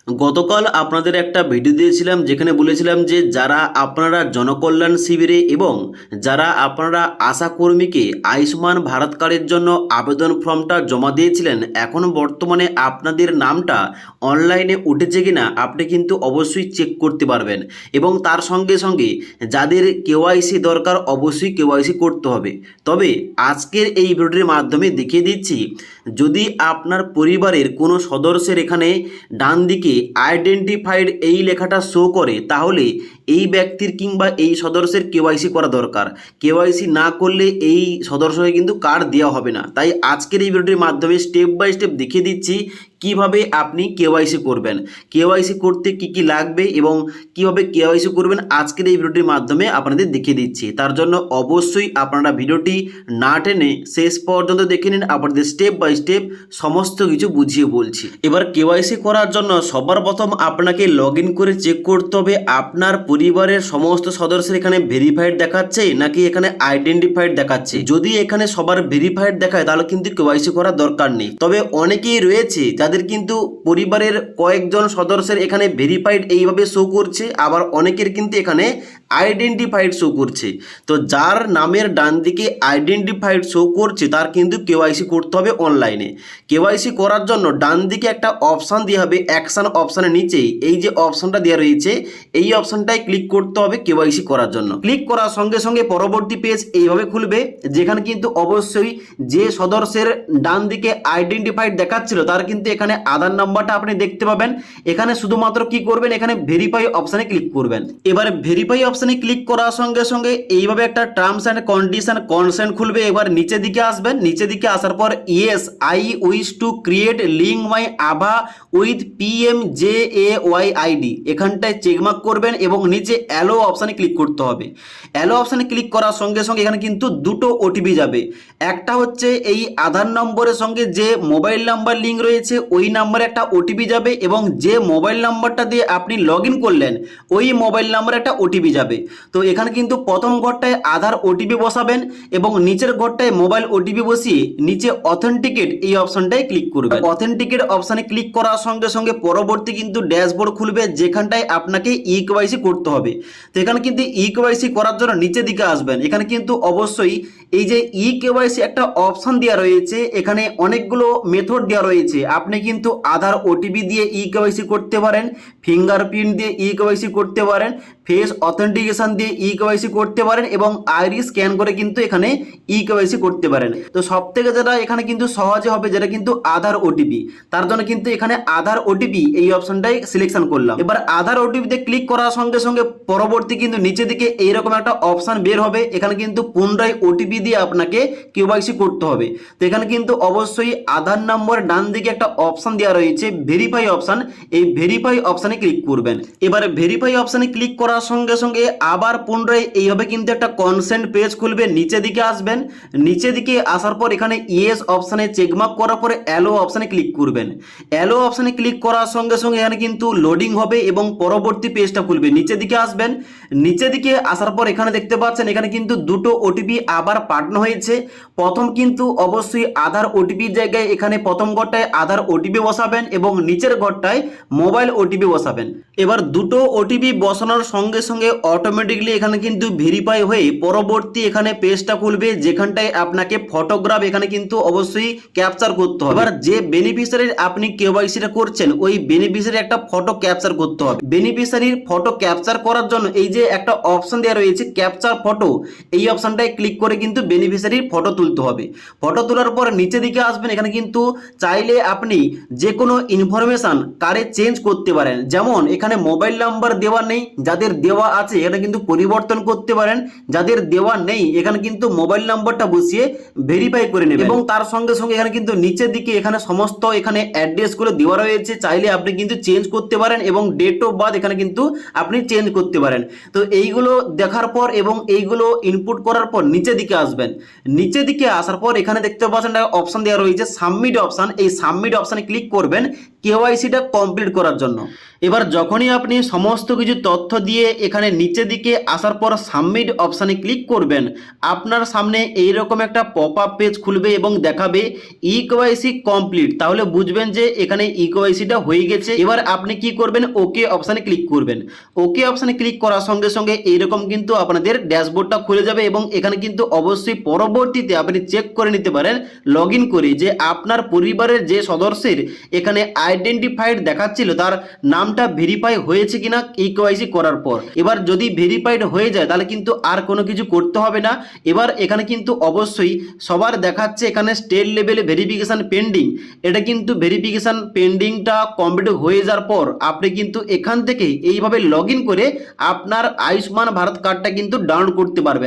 গতকাল আপনাদের একটা ভিডিও দিয়েছিলাম যেখানে বলেছিলাম যে যারা আপনারা জনকল্যাণ শিবিরে এবং যারা আপনারা আশা কর্মীকে আয়ুষ্মান ভারত কার্ডের জন্য আবেদন ফর্মটা জমা দিয়েছিলেন, এখন বর্তমানে আপনাদের নামটা অনলাইনে উঠেছে কিনা আপনি কিন্তু অবশ্যই চেক করতে পারবেন। এবং তার সঙ্গে সঙ্গে যাদের কেওয়াইসি দরকার অবশ্যই কেওয়াইসি করতে হবে। তবে আজকের এই ভিডিওর মাধ্যমে দেখিয়ে দিচ্ছি, যদি আপনার পরিবারের কোনো সদস্যের এখানে ডান দিকে আইডেন্টিফাইড এই লেখাটা শো করে, তাহলে এই ব্যক্তির কিংবা এই সদস্যের কেওয়াইসি করা দরকার। কেওয়াইসি না করলে এই সদস্যকে কিন্তু কার্ড দেওয়া হবে না। তাই আজকের এই ভিডিওটির মাধ্যমে স্টেপ বাই স্টেপ দেখিয়ে দিচ্ছি কিভাবে আপনি কেওয়াইসি করবেন, কেওয়াইসি করতে কি কি লাগবে এবং কিভাবে কেওয়াইসি করবেন আজকের এই ভিডিওটির মাধ্যমে আপনাদের দেখিয়ে দিচ্ছি। তার জন্য অবশ্যই আপনারা ভিডিওটি না টেনে শেষ পর্যন্ত দেখে নিন, আপনাদের স্টেপ বাই স্টেপ সমস্ত কিছু বুঝিয়ে বলছি। এবার কেওয়াইসি করার জন্য সবার প্রথম আপনাকে লগ ইন করে চেক করতে হবে আপনার পরিবারের সমস্ত সদস্যের এখানে ভেরিফাইড দেখাচ্ছে নাকি এখানে আইডেন্টিফাইড দেখাচ্ছে। যদি এখানে সবার ভেরিফাইড দেখায় তাহলে কিন্তু কেওয়াইসি করার দরকার নেই। তবে অনেকেই রয়েছে যাদের কিন্তু পরিবারের কয়েকজন সদস্যের এখানে ভেরিফাইড এইভাবে শো করছে, আবার অনেকের কিন্তু এখানে আইডেন্টিফাইড শো করছে। তো যার নামের ডান দিকে আইডেন্টিফাইড শো করছে তার কিন্তু কেওয়াইসি করতে হবে অনলাইনে। কেওয়াইসি করার জন্য ডান দিকে একটা অপশান দেওয়া হবে, অ্যাকশন অপশানের নিচেই এই যে অপশানটা দেওয়া রয়েছে এই অপশানটায় ক্লিক করতে হবে কেওয়াইসি করার জন্য। ক্লিক করার সঙ্গে সঙ্গে পরবর্তী পেজ এইভাবে খুলবে, যেখানে কিন্তু অবশ্যই যে সদস্যের ডান দিকে আইডেন্টিফাইড দেখাচ্ছিল তার কিন্তু এখানে আধার নাম্বারটা আপনি দেখতে পাবেন। এখানে শুধুমাত্র কি করবেন, এখানে ভেরিফাই অপশানে ক্লিক করবেন। এবার ভেরিফাই অপশানে ক্লিক করার সঙ্গে সঙ্গে এইভাবে একটা টার্মস অ্যান্ড কন্ডিশন কনসেন্ট খুলবে। এবার নিচের দিকে আসবেন, নিচের দিকে আসার পর yes I wish to create link my আভা উইথ PMJAYID এখানটায় চেকমার্ক করবেন এবং নিচে অ্যালো অপশানে ক্লিক করতে হবে। অ্যালো অপশানে ক্লিক করার সঙ্গে সঙ্গে এখানে কিন্তু দুটো ওটিপি যাবে। একটা হচ্ছে এই আধার নম্বরের সঙ্গে যে মোবাইল নাম্বার লিঙ্ক রয়েছে ওই নাম্বারে একটা ওটিপি যাবে, এবং যে মোবাইল নাম্বারটা দিয়ে আপনি লগ ইন করলেন ওই মোবাইল নাম্বারে একটা ওটিপি যাবে। তো এখানে কিন্তু প্রথম ঘরটায় আধার ওটিপি বসাবেন এবং নিচের ঘরটায় মোবাইল ওটিপি বসিয়ে নিচে অথেন্টিকেট এই অপশনটায় ক্লিক করবেন। অথেন্টিকেট অপশানে ক্লিক করার সঙ্গে সঙ্গে পরবর্তী কিন্তু ড্যাশবোর্ড খুলবে, যেখানটায় আপনাকে ইকেওয়াইসি করতে হবে। তো এখানে কিন্তু ইকেওয়াইসি করার জন্য নিচের দিকে আসবেন। এখানে কিন্তু অবশ্যই এই যে ইকেওয়াইসি একটা অপশন দেওয়া রয়েছে, এখানে অনেকগুলো মেথড দেওয়া রয়েছে। আপনি কিন্তু আধার ওটিপি দিয়ে ইকেওয়াইসি করতে পারেন, ফিঙ্গারপ্রিন্ট দিয়ে ইকেওয়াইসি করতে পারেন, ফেস অথেন্টিকেশন দিয়ে ইকেওয়াইসি করতে পারেন এবং আইরি স্ক্যান করে কিন্তু এখানে ইকেওয়াইসি করতে পারেন। তো সব থেকে যেটা এখানে কিন্তু সহজে হবে যেটা কিন্তু আধার ওটিপি, তার জন্য কিন্তু এখানে আধার ওটিপি এই অপশনটাই সিলেকশন করলাম। এবার আধার ওটিপিতে ক্লিক করার সঙ্গে সঙ্গে পরবর্তী কিন্তু নিচের দিকে এইরকম একটা অপশন বের হবে। এখানে কিন্তু পুনরায় ওটিপি দিয়ে আপনাকে কেওয়াইসি করতে হবে। তো এখানে কিন্তু অবশ্যই আধার নম্বর ডান দিকে একটা অপশন দেওয়া রয়েছে ভেরিফাই অপশন, এই ভেরিফাই অপশনে ক্লিক করবেন। এবারে ভেরিফাই অপশনে ক্লিক করার সঙ্গে সঙ্গে আবার পুনরায় এইভাবে কিন্তু একটা কনসেন্ট পেজ খুলবে। নিচে দিকে আসবেন, নিচে দিকে আসার পর এখানে ইয়েস অপশনে চেকমার্ক করার পরে অ্যালো অপশনে ক্লিক করবেন। অ্যালো অপশনে ক্লিক করার সঙ্গে সঙ্গে এখানে কিন্তু লোডিং হবে এবং পরবর্তী পেজটা খুলবে। নিচে দিকে আসবেন, নিচে দিকে আসার পর এখানে দেখতে পাচ্ছেন এখানে কিন্তু দুটো ওটিপি আবার পাঠানো হয়েছে। প্রথম কিন্তু অবশ্যই আধার ওটিপির জায়গায় এখানে প্রথম ঘরটায় আধার ওটিপি বসাবেন এবং নিচের ঘরটায় মোবাইল ওটিপি বসাবেন। এবার দুটো ওটিপি বসানোর সঙ্গে সঙ্গে অটোমেটিকলি এখানে কিন্তু ভেরিফাই হয়ে পরবর্তী এখানে পেজটা খুলবে, যেখানটায় আপনাকে ফটোগ্রাফ এখানে কিন্তু অবশ্যই ক্যাপচার করতে হবে। এবার যে বেনিফিশিয়ারির আপনি কেওয়াইসিটা করছেন ওই বেনিফিশিয়ারি একটা ফটো ক্যাপচার করতে হবে। বেনিফিশিয়ারির ফটো ক্যাপচার করার জন্য এই যে একটা অপশন দেওয়া রয়েছে ক্যাপচার ফটো, এই অপশনটায় ক্লিক করে কিন্তু বেনিফিশিয়ারির ফটো তুলতে হবে। ফটো তোলার পর নিচে দিকে আসবেন, এখানে কিন্তু চাইলে আপনি যে কোনো ইনফরমেশন কার্ডে চেঞ্জ করতে পারেন। যেমন এখানে মোবাইল নাম্বার দেওয়া নেই, যাদের দেওয়া আছে এখানে কিন্তু পরিবর্তন করতে পারেন, যাদের দেওয়া নেই এখানে কিন্তু মোবাইল নাম্বারটা বসিয়ে ভেরিফাই করে নেবেন। এবং তার সঙ্গে সঙ্গে এখানে কিন্তু নিচের দিকে এখানে সমস্ত এখানে অ্যাড্রেসগুলো দেওয়া রয়েছে, চাইলে আপনি কিন্তু চেঞ্জ করতে পারেন এবং ডেট অফ বার্থ এখানে কিন্তু আপনি চেঞ্জ করতে পারেন। তো এইগুলো দেখার পর এবং এইগুলো ইনপুট করার পর নিচের দিকে আসবেন। নিচের দিকে আসার পর এখানে দেখতে পাচ্ছেন একটা অপশন দেওয়া রয়েছে সাবমিট অপশন, এই সাবমিট অপশানে ক্লিক করবেন কেওয়াইসিটা কমপ্লিট করার জন্য। এবার যখনই আপনি সমস্ত কিছু তথ্য দিয়ে এখানে নিচের দিকে আসার পর সাবমিট অপশানে ক্লিক করবেন, আপনার সামনে এইরকম একটা পপ আপ পেজ খুলবে এবং দেখাবে ইকেওয়াইসি কমপ্লিট। তাহলে বুঝবেন যে এখানে ইকেওয়াইসিটা হয়ে গেছে। এবার আপনি কি করবেন, ওকে অপশানে ক্লিক করবেন। ওকে অপশানে ক্লিক করার সঙ্গে সঙ্গে এইরকম কিন্তু আপনাদের ড্যাশবোর্ডটা খুলে যাবে এবং এখানে কিন্তু অবশ্যই পরবর্তীতে আপনি চেক করে নিতে পারেন লগ ইন করে যে আপনার পরিবারের যে সদস্যের এখানে আইডেন্টিফাইড দেখাচ্ছিল তার নামটা ভেরিফাই হয়েছে কিনা ইকেওয়াইসি করার পর। এবার যদি ভেরিফাইড হয়ে যায় তাহলে কিন্তু আর কোনো কিছু করতে হবে না। এবার এখানে কিন্তু অবশ্যই সবার দেখাচ্ছে এখানে স্টেট লেভেলে ভেরিফিকেশন পেন্ডিং, এটা কিন্তু ভেরিফিকেশন পেন্ডিংটা কমপ্লিট হয়ে যাওয়ার পর আপনি কিন্তু এখান থেকে এইভাবে লগ ইন করে আপনার আয়ুষ্মান ভারত কার্ডটা কিন্তু ডাউনলোড করতে পারবেন।